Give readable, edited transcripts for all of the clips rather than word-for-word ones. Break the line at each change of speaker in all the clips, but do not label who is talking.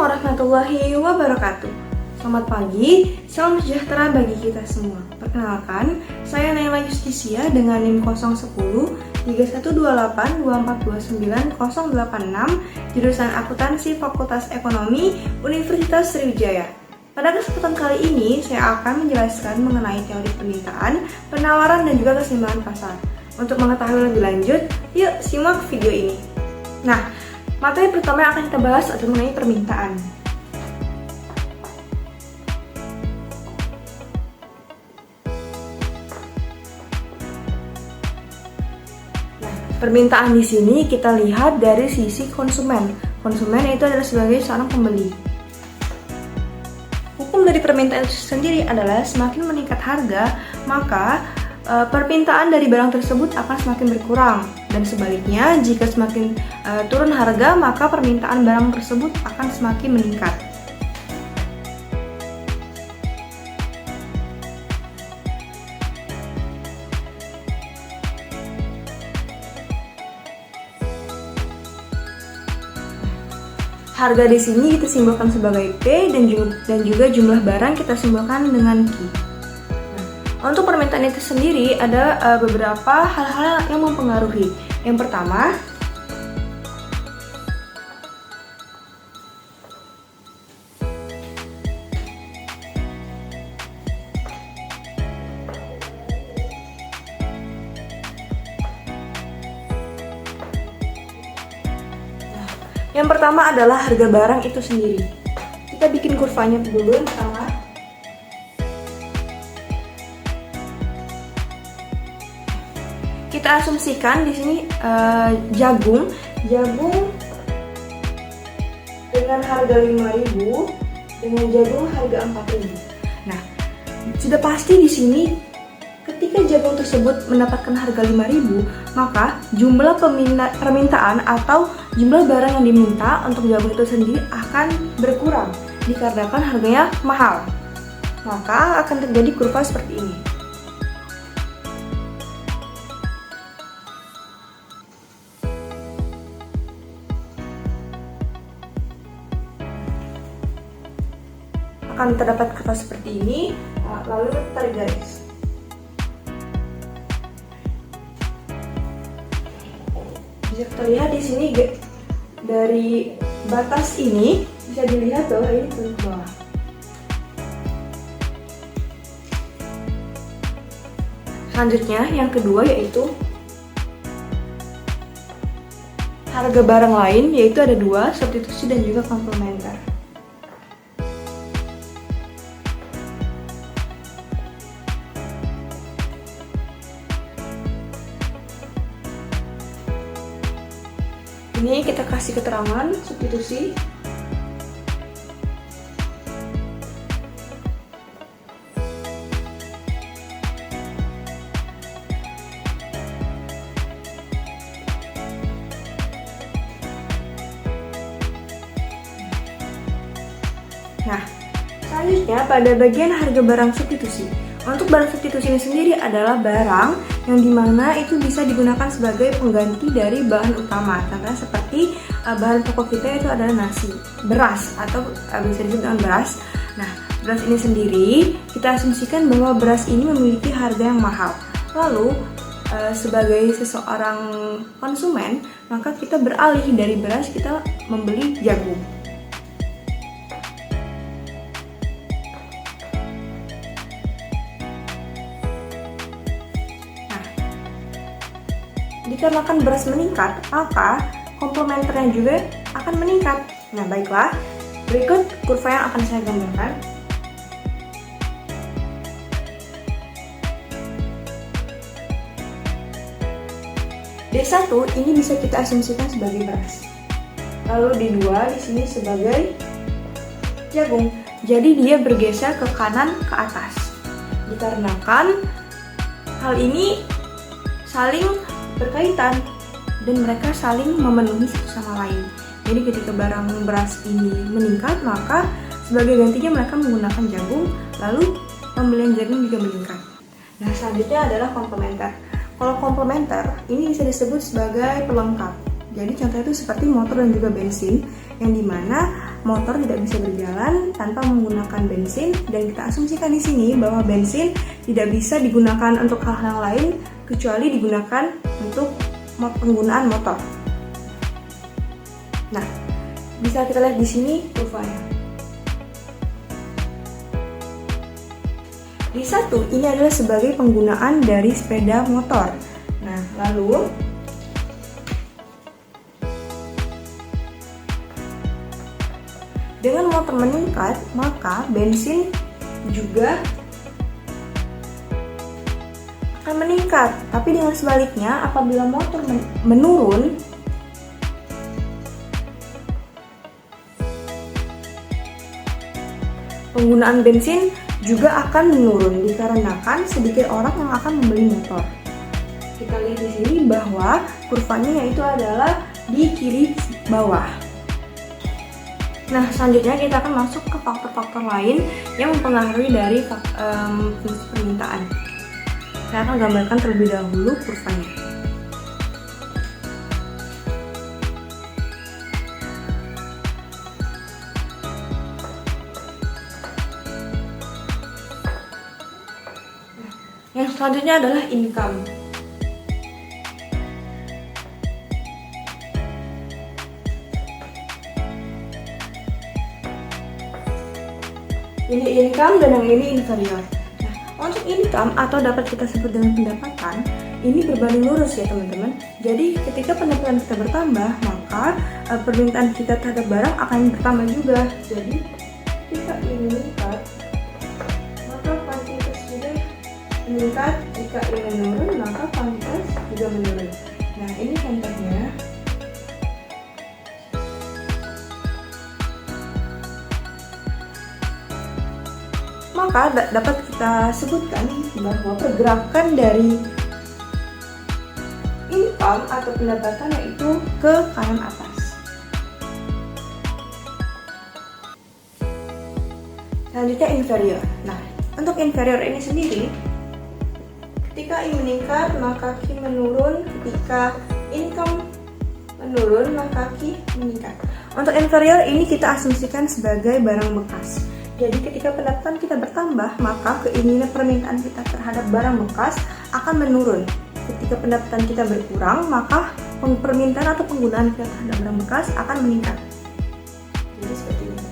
warahmatullahi wabarakatuh. Selamat pagi, salam sejahtera bagi kita semua. Perkenalkan, saya Naila Justisia dengan NIM 010 3128 2429 086 jurusan Akuntansi Fakultas Ekonomi Universitas Sriwijaya. Pada kesempatan kali ini, saya akan menjelaskan mengenai teori permintaan, penawaran, dan juga keseimbangan pasar. Untuk mengetahui lebih lanjut, yuk simak video ini. Nah, materi pertama yang akan kita bahas adalah mengenai permintaan. Nah, permintaan di sini kita lihat dari sisi konsumen. Konsumen itu adalah sebagai seorang pembeli. Hukum dari permintaan itu sendiri adalah semakin meningkat harga, maka permintaan dari barang tersebut akan semakin berkurang. Dan sebaliknya, jika semakin turun harga, maka permintaan barang tersebut akan semakin meningkat. Harga di sini kita simbolkan sebagai P dan juga jumlah barang kita simbolkan dengan Q. Untuk permintaan itu sendiri ada beberapa hal-hal yang mempengaruhi. Yang pertama, adalah harga barang itu sendiri. Kita bikin kurvanya dulu yang pertama. Kita asumsikan di sini jagung dengan harga 5.000 dengan jagung harga 4.000. Nah, sudah pasti di sini ketika jagung tersebut mendapatkan harga 5.000, maka jumlah permintaan atau jumlah barang yang diminta untuk jagung itu sendiri akan berkurang dikarenakan harganya mahal. Maka akan terjadi kurva seperti ini. Akan terdapat kata seperti ini, lalu tarik garis. Bisa kita lihat di sini dari batas ini bisa dilihat bahwa ini turun ke bawah. Selanjutnya yang kedua yaitu harga barang lain, yaitu ada dua, substitusi dan juga komplementer. Ini kita kasih keterangan substitusi. Nah, selanjutnya pada bagian harga barang substitusi. Untuk barang substitusi ini sendiri adalah barang yang dimana itu bisa digunakan sebagai pengganti dari bahan utama. Contohnya seperti bahan pokok kita itu adalah nasi, beras atau bisa disebut dengan beras. Nah, beras ini sendiri kita asumsikan bahwa beras ini memiliki harga yang mahal. Lalu sebagai seseorang konsumen, maka kita beralih dari beras kita membeli jagung. Dikarenakan beras meningkat, maka komplementernya juga akan meningkat. Nah, baiklah, berikut kurva yang akan saya gambarkan. D1 ini bisa kita asumsikan sebagai beras. Lalu D2 di sini sebagai jagung. Jadi dia bergeser ke kanan ke atas. Dikarenakan hal ini saling berkaitan dan mereka saling memenuhi satu sama lain. Jadi ketika barang beras ini meningkat, maka sebagai gantinya mereka menggunakan jagung, lalu pembelian jagung juga meningkat. Nah, selanjutnya adalah komplementer. Kalau komplementer ini bisa disebut sebagai pelengkap. Jadi contohnya itu seperti motor dan juga bensin, yang dimana motor tidak bisa berjalan tanpa menggunakan bensin, dan kita asumsikan di sini bahwa bensin tidak bisa digunakan untuk hal-hal lain kecuali digunakan untuk penggunaan motor. Nah, bisa kita lihat di sini kurvanya. D1 ini adalah sebagai penggunaan dari sepeda motor. Nah, lalu dengan motor meningkat, maka bensin juga akan meningkat. Tapi dengan sebaliknya, apabila motor menurun, penggunaan bensin juga akan menurun dikarenakan sedikit orang yang akan membeli motor. Kita lihat di sini bahwa kurvanya yaitu adalah di kiri bawah. Nah, selanjutnya kita akan masuk ke faktor-faktor lain yang mempengaruhi dari fungsi permintaan. Saya akan gambarkan terlebih dahulu kurvanya. Yang selanjutnya adalah income. Ini income dan yang ini inferior. Nah, untuk income atau dapat kita sebut dengan pendapatan, ini berbanding lurus ya teman-teman. Jadi ketika pendapatan kita bertambah, maka permintaan kita terhadap barang akan bertambah juga. Jadi ketika ini meningkat, maka kuantitas juga meningkat. Jika ini menurun, maka kuantitas juga menurun. Nah, ini contohnya. Maka dapat kita sebutkan bahwa pergerakan dari income atau pendapatan yaitu ke kanan atas. Selanjutnya inferior. Nah, untuk inferior ini sendiri, ketika I meningkat maka Q menurun, ketika income menurun maka Q meningkat. Untuk inferior ini kita asumsikan sebagai barang bekas. Jadi ketika pendapatan kita bertambah, maka keinginan permintaan kita terhadap barang bekas akan menurun. Ketika pendapatan kita berkurang, maka permintaan atau penggunaan kita terhadap barang bekas akan meningkat. Jadi seperti ini.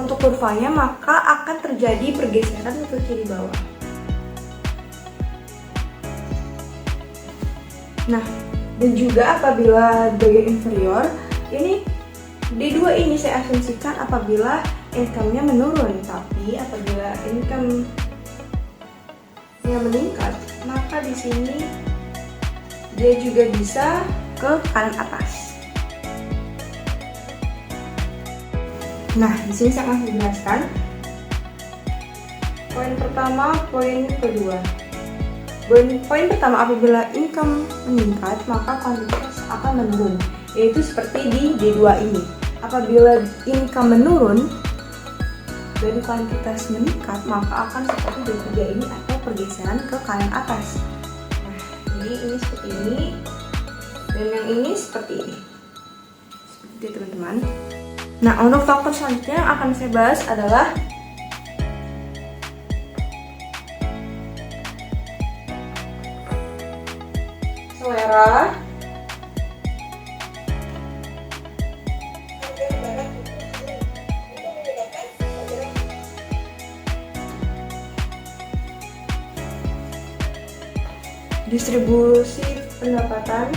Untuk kurvanya, maka akan terjadi pergeseran ke kiri bawah. Nah, dan juga apabila bagian inferior, ini D2 ini saya asumsikan apabila income-nya menurun, tapi apabila income-nya meningkat, maka di sini dia juga bisa ke kanan atas. Nah, di sini saya akan menjelaskan poin pertama, poin kedua. Poin pertama, apabila income meningkat, maka kuantitas akan menurun, yaitu seperti di D2 ini. Apabila income menurun dan kuantitas meningkat, maka akan seperti D3 ini atau pergeseran ke kanan atas. Nah, ini seperti ini, dan yang ini seperti ini. Seperti itu teman-teman. Nah, untuk faktor selanjutnya yang akan saya bahas adalah selera, distribusi pendapatan,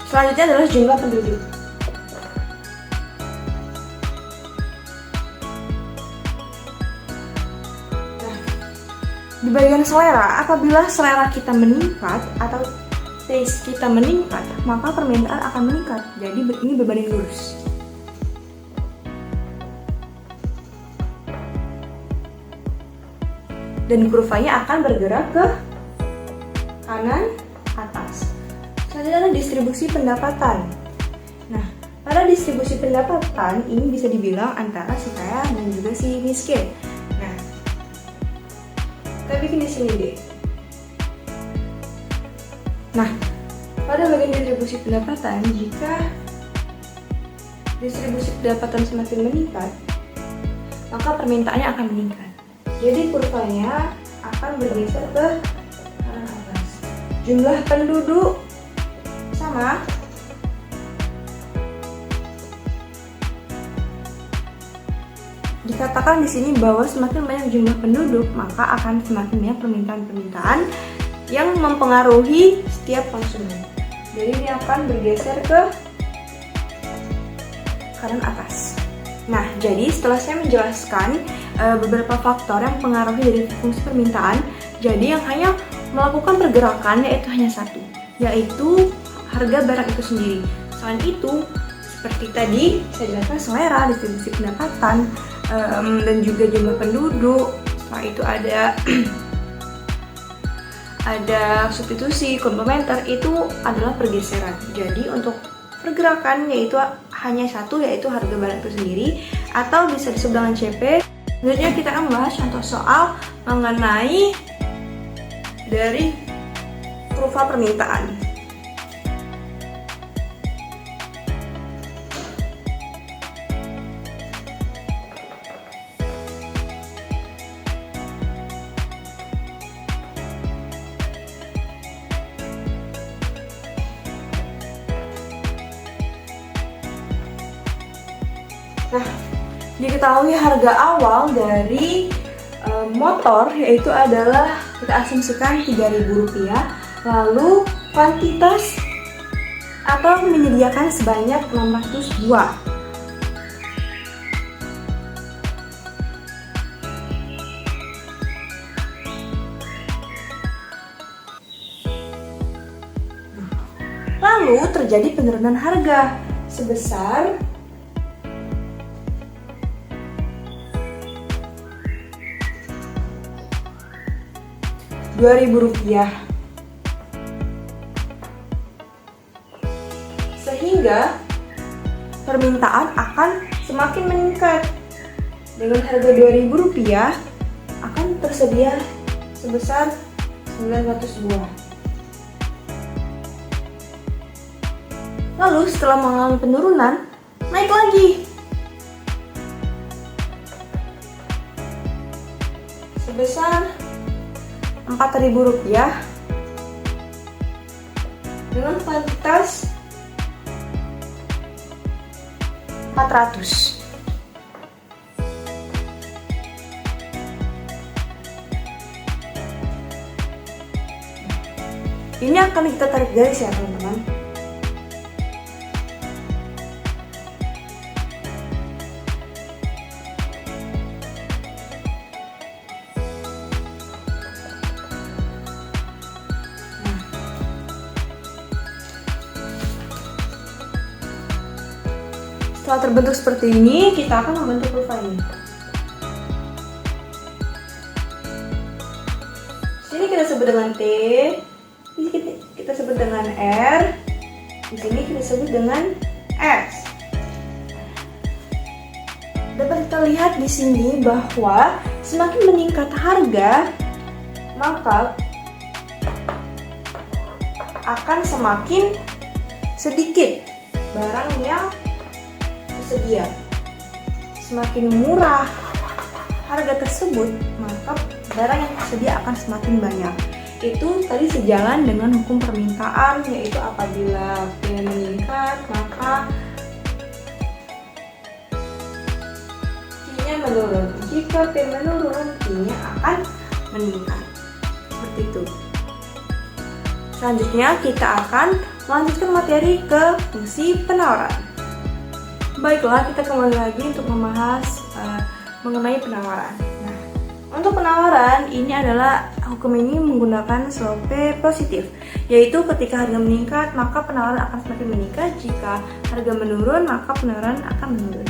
selanjutnya adalah jumlah penduduk. Nah, di bagian selera, apabila selera kita meningkat atau taste kita meningkat, maka permintaan akan meningkat. Jadi ini berbanding lurus. Dan kurvanya akan bergerak ke kanan atas. Selanjutnya adalah distribusi pendapatan. Nah, Pada distribusi pendapatan ini bisa dibilang antara si kaya dan juga si miskin. Nah, kita bikin di sini deh. Nah, pada bagian distribusi pendapatan, jika distribusi pendapatan semakin meningkat, maka permintaannya akan meningkat. Jadi kurvanya akan bergeser ke arah atas. Jumlah penduduk sama, dikatakan di sini bahwa semakin banyak jumlah penduduk, maka akan semakin banyak permintaan-permintaan yang mempengaruhi setiap konsumen. Jadi ini akan bergeser ke kanan atas. Nah, jadi setelah saya menjelaskan beberapa faktor yang mempengaruhi dari fungsi permintaan, jadi yang hanya melakukan pergerakan yaitu hanya satu, yaitu harga barang itu sendiri. Selain itu, seperti tadi saya jelaskan selera, distribusi pendapatan, dan juga jumlah penduduk. Setelah itu ada substitusi, komplementer, itu adalah pergeseran. Jadi untuk pergerakan yaitu hanya satu, yaitu harga barang itu sendiri, atau bisa disebut dengan CP. Selanjutnya kita akan membahas contoh soal mengenai dari kurva permintaan. Nah, diketahui harga awal dari motor yaitu adalah, kita asumsikan Rp3.000, lalu kuantitas atau menyediakan sebanyak 600 buah. Lalu terjadi penurunan harga sebesar Rp2.000, sehingga permintaan akan semakin meningkat. Dengan harga Rp2.000 akan tersedia sebesar 900 buah. Lalu setelah mengalami penurunan, naik lagi sebesar Rp4.000 dengan kuantitas 400. Ini akan kita tarik garis ya teman-teman. Setelah terbentuk seperti ini, kita akan membentuk kurva ini. Sini kita sebut dengan T, di sini kita sebut dengan R, di sini kita sebut dengan S. Dapat kita lihat di sini bahwa semakin meningkat harga, maka akan semakin sedikit barang yang tersedia. Semakin murah harga tersebut, maka barang yang tersedia akan semakin banyak. Itu tadi sejalan dengan hukum permintaan, yaitu apabila P meningkat, maka Q-nya menurun. Jika P menurun, Q-nya akan meningkat. Seperti itu. Selanjutnya kita akan melanjutkan materi ke fungsi penawaran. Baiklah, kita kembali lagi untuk membahas mengenai penawaran. Nah, untuk penawaran ini adalah hukum ini menggunakan slope positif, yaitu ketika harga meningkat maka penawaran akan semakin meningkat, jika harga menurun maka penawaran akan menurun.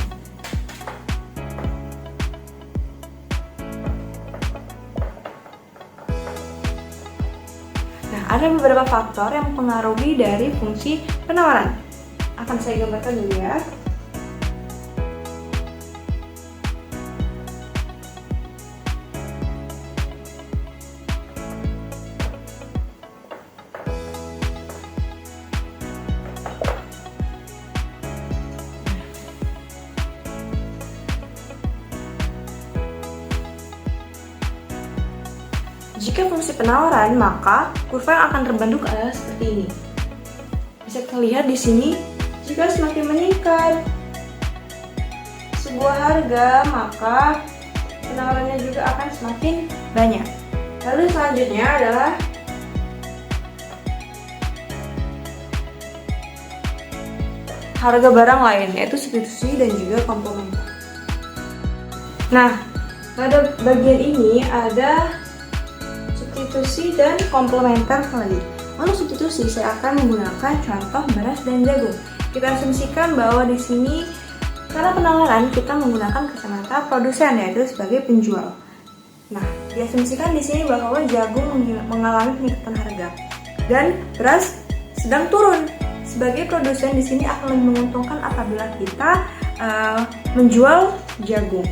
Nah, ada beberapa faktor yang mempengaruhi dari fungsi penawaran. akan saya gambarkan dulu ya. Jika fungsi penawaran, maka kurva yang akan terbentuk adalah seperti ini. Bisa terlihat di sini, jika semakin meningkat sebuah harga, maka penawarannya juga akan semakin banyak. Lalu selanjutnya adalah harga barang lain, yaitu substitusi dan juga komplementer. Nah, pada bagian ini ada substitusi dan komplementer lagi. Untuk substitusi, saya akan menggunakan contoh beras dan jagung. Kita asumsikan bahwa di sini karena penawaran kita menggunakan kacamata produsen, yaitu sebagai penjual. Nah, diasumsikan di sini bahwa jagung mengalami peningkatan harga dan beras sedang turun. Sebagai produsen di sini akan lebih menguntungkan apabila kita menjual jagung.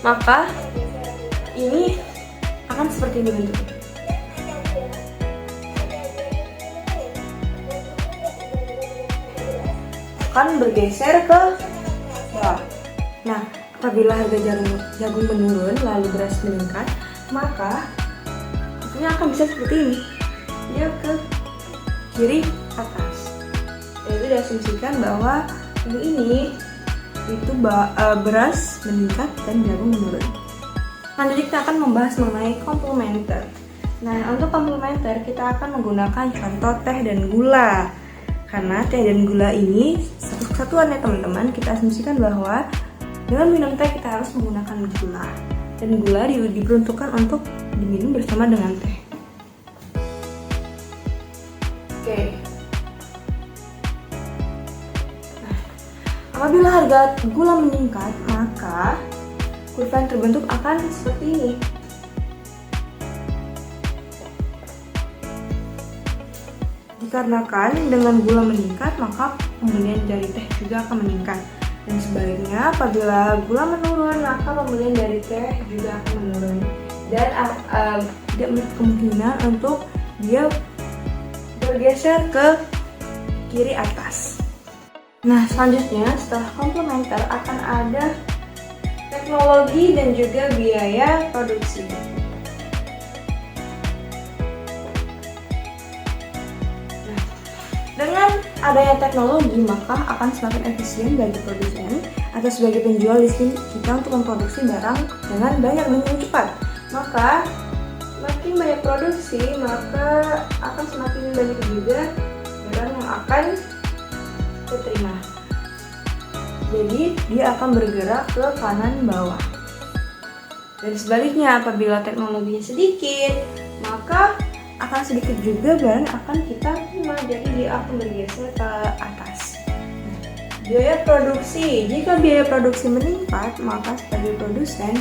Maka ini akan seperti ini bentuknya. Akan bergeser ke bawah. Nah, apabila harga jagung menurun lalu beras meningkat, maka hasilnya akan bisa seperti ini. Dia ke kiri atas. Jadi diasumsikan bahwa ini itu beras meningkat dan jagung menurun. Selanjutnya kita akan membahas mengenai komplementer. Nah, untuk komplementer kita akan menggunakan contoh teh dan gula. Karena teh dan gula ini satu kesatuan ya teman-teman. Kita asumsikan bahwa dengan minum teh kita harus menggunakan gula. Dan gula diperuntukkan untuk diminum bersama dengan teh. Oke. Apabila harga gula meningkat, maka kurva yang terbentuk akan seperti ini. Dikarenakan dengan gula meningkat, maka pembelian dari teh juga akan meningkat. Dan sebaliknya, apabila gula menurun, maka pembelian dari teh juga akan menurun. Dan tidak menutup kemungkinan untuk dia bergeser ke kiri atas. Nah, selanjutnya setelah komplementer akan ada teknologi dan juga biaya produksi. Nah, dengan adanya teknologi maka akan semakin efisien bagi produsen atau sebagai penjual di sini kita untuk memproduksi barang dengan banyak dan cepat. Maka semakin banyak produksi maka akan semakin banyak juga barang yang akan diterima. Jadi dia akan bergerak ke kanan bawah. Dan sebaliknya apabila teknologinya sedikit, maka akan sedikit juga barang akan kita terima. Jadi dia akan bergeser ke atas. Biaya produksi. Jika biaya produksi meningkat, maka sebagai produsen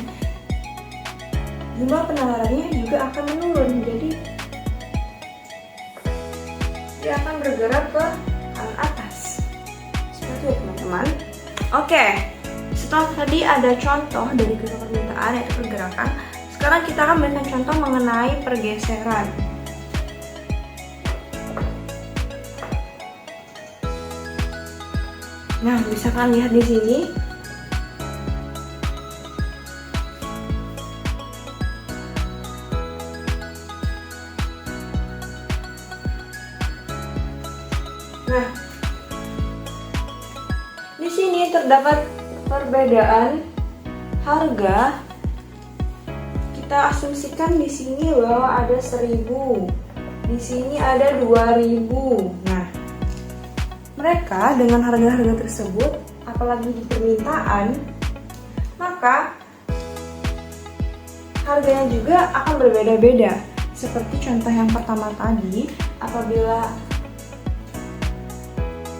jumlah penawarannya juga akan menurun. Jadi dia akan bergerak ke kanan atas. Seperti itu teman-teman. Oke, setelah tadi ada contoh dari kurva permintaan yaitu pergerakan, sekarang kita akan memberikan contoh mengenai pergeseran. Nah, bisa kalian lihat di sini. Nah, di sini terdapat perbedaan harga. Kita asumsikan di sini bahwa ada 1000, di sini ada 2000. Nah, mereka dengan harga-harga tersebut, apalagi di permintaan, maka harganya juga akan berbeda-beda. Seperti contoh yang pertama tadi, apabila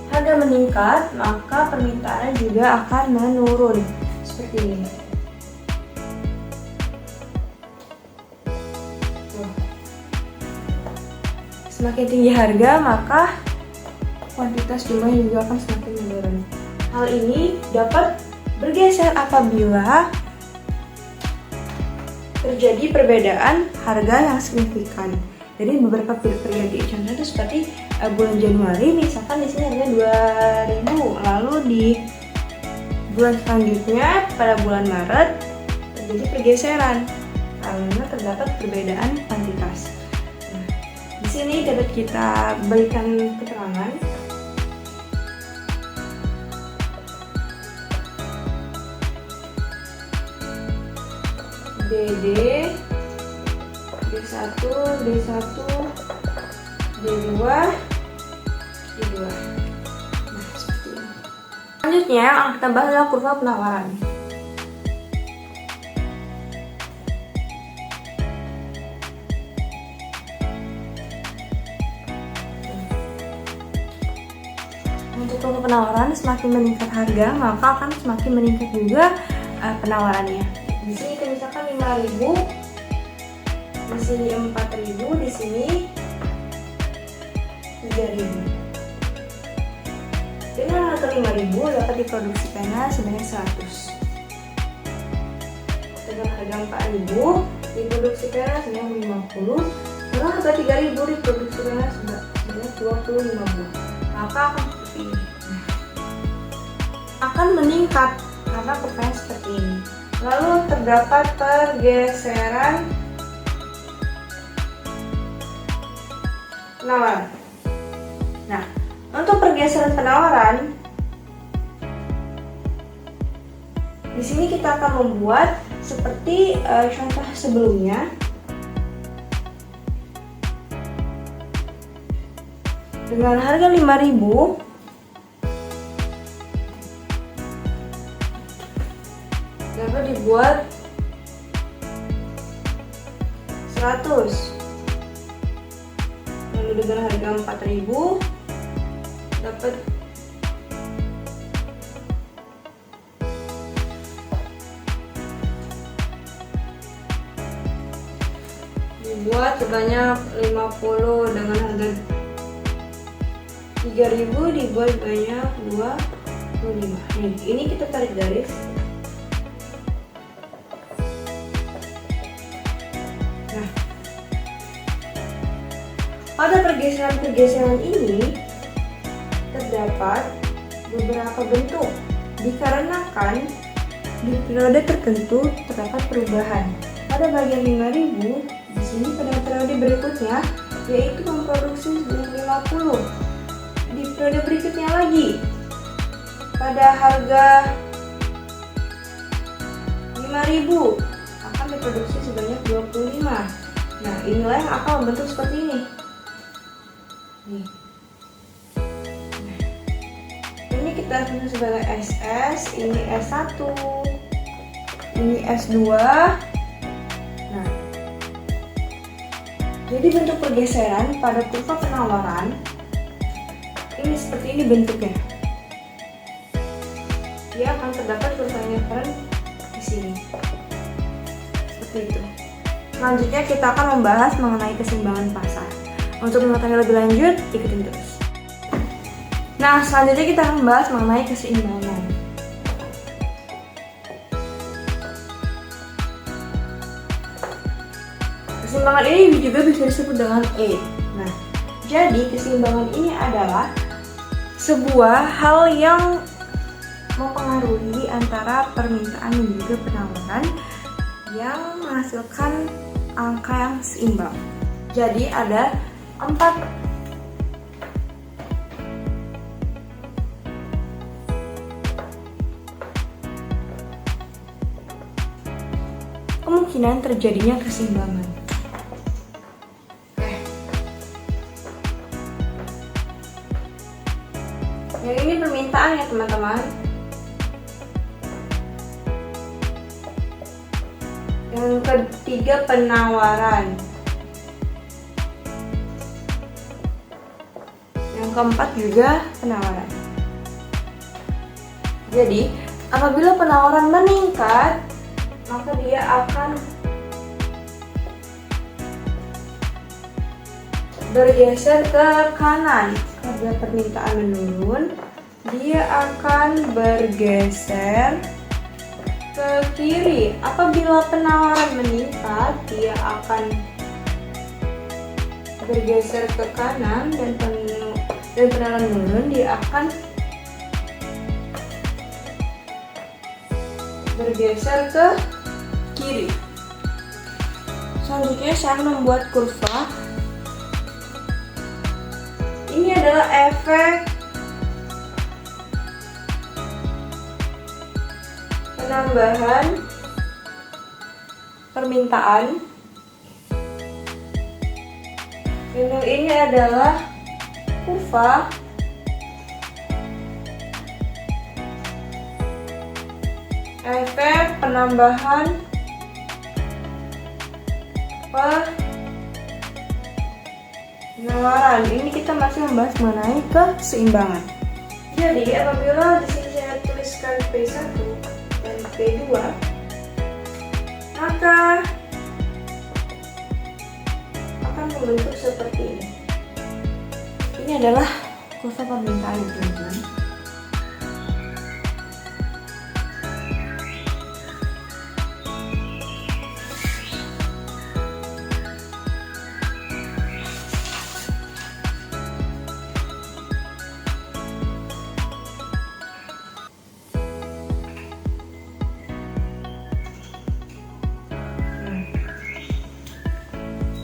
harga meningkat, maka permintaannya juga akan menurun. Seperti ini. semakin tinggi harga, maka kuantitas jumlahnya juga akan semakin menurun. Hal ini dapat bergeser apabila terjadi perbedaan harga yang signifikan. Jadi beberapa periode, contohnya itu seperti bulan Januari, misalkan di sini harganya 2.000, lalu di bulan selanjutnya pada bulan Maret terjadi pergeseran karena terdapat perbedaan kuantitas. Nah, di sini dapat kita berikan keterangan. DD, D1, D1, D2, D2. Nah, seperti ini. Selanjutnya yang akan kita bahas adalah kurva penawaran. Untuk kurva penawaran, semakin meningkat harga, maka akan semakin meningkat juga penawarannya. Di sini misalkan 5.000, di sini 4.000, di sini 3.000. Dengan harga 5.000 dapat diproduksikannya sebanyak 100. Dengan harga 4.000 diproduksikannya sebanyak 50. Dengan harga 3.000 diproduksikannya sebanyak 25 buah. Maka akan seperti ini. Akan meningkat karena kurvanya seperti ini. Lalu terdapat pergeseran penawaran. Nah, untuk pergeseran penawaran, di sini kita akan membuat seperti contoh sebelumnya. Dengan harga 5.000, dapat dibuat 100. Lalu dengan harga 4.000 dapat dibuat sebanyak 50. Dengan harga 3.000 dibuat sebanyak 25. Nih, ini kita tarik garis. Pada pergeseran-pergeseran ini terdapat beberapa bentuk dikarenakan di periode tertentu terdapat perubahan. Pada bagian 5.000, di sini pada periode berikutnya yaitu memproduksi sebanyak 50. Di periode berikutnya lagi pada harga 5.000 akan diproduksi sebanyak 25. Nah, inilah yang akan membentuk seperti ini. Nih. Ini kita sebut sebagai SS, ini S1, ini S2. Nah, jadi bentuk pergeseran pada kurva penawaran ini seperti ini bentuknya. Dia akan terdapat kurvanya di sini. Seperti itu. Selanjutnya kita akan membahas mengenai keseimbangan pasar. Untuk mengetahui lebih lanjut, ikutin terus. Nah, selanjutnya kita akan membahas mengenai keseimbangan. Keseimbangan ini juga bisa disebut dengan E. Nah, jadi keseimbangan ini adalah sebuah hal yang mempengaruhi antara permintaan dan juga penawaran yang menghasilkan angka yang seimbang. Jadi ada 4 kemungkinan terjadinya keseimbangan. Yang ini permintaan ya teman-teman. Yang ketiga penawaran. Yang keempat juga penawaran. Jadi, apabila penawaran meningkat, maka dia akan bergeser ke kanan. Karena permintaan menurun, dia akan bergeser ke kiri. Apabila penawaran meningkat, dia akan bergeser ke kanan, dan penawaran menurun, dia akan bergeser ke kiri. Selanjutnya saya akan membuat kurva. Ini adalah efek penambahan permintaan. Dan ini adalah kurva efek penambahan penawaran. Ini kita masih membahas mengenai keseimbangan. Jadi apabila di sini saya tuliskan P1 dan P2, maka akan membentuk seperti ini. Ini adalah kurva permintaan, teman-teman.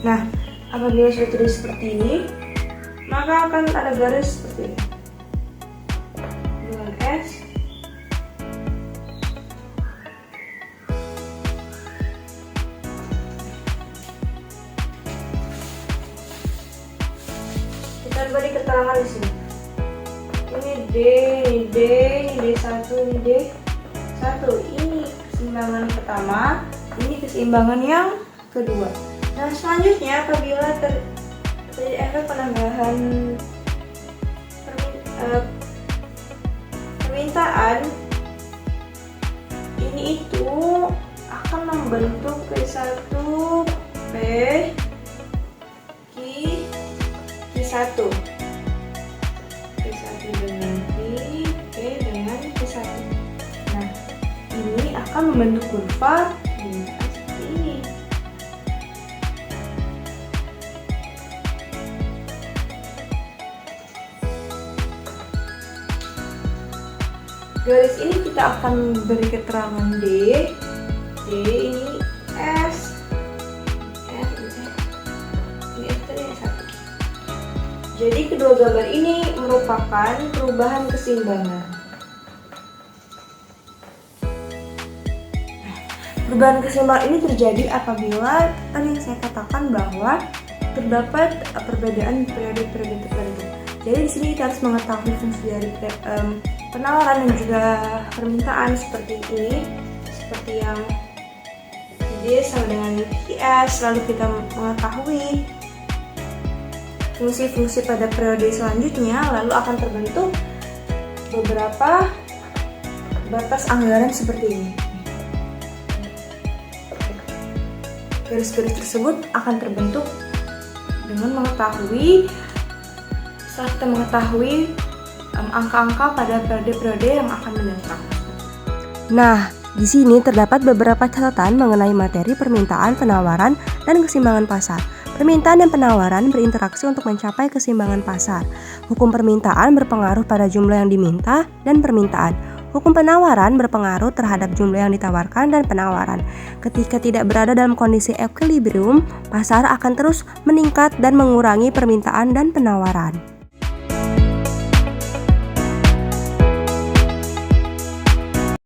Nah, apabila sudah tulis seperti ini, maka akan ada garis seperti ini dengan S. Kita beri keterangan di sini. Ini D, ini D, ini D1, ini D1. Ini keseimbangan pertama, ini keseimbangan yang kedua. Nah, selanjutnya apabila terjadi efek penambahan permintaan, ini itu akan membentuk P1 P Q1, P1 dengan P dengan P1. Nah, ini akan membentuk kurva seperti ini. Garis ini kita akan beri keterangan D ini S, ini S1. Jadi kedua gambar ini merupakan perubahan keseimbangan. Perubahan keseimbangan ini terjadi apabila tadi yang saya katakan bahwa terdapat perbedaan periode-periode tertentu. Jadi di sini kita harus mengetahui fungsi dari penawaran dan juga permintaan seperti ini, seperti yang D sama dengan PS. Lalu kita mengetahui fungsi-fungsi pada periode selanjutnya, lalu akan terbentuk beberapa batas anggaran seperti ini. Garis-garis tersebut akan terbentuk dengan mengetahui, setelah kita mengetahui angka-angka pada periode-periode yang akan mendatang.
Nah, di sini terdapat beberapa catatan mengenai materi permintaan, penawaran, dan keseimbangan pasar. Permintaan dan penawaran berinteraksi untuk mencapai keseimbangan pasar. Hukum permintaan berpengaruh pada jumlah yang diminta dan permintaan. Hukum penawaran berpengaruh terhadap jumlah yang ditawarkan dan penawaran. Ketika tidak berada dalam kondisi equilibrium, pasar akan terus meningkat dan mengurangi permintaan dan penawaran.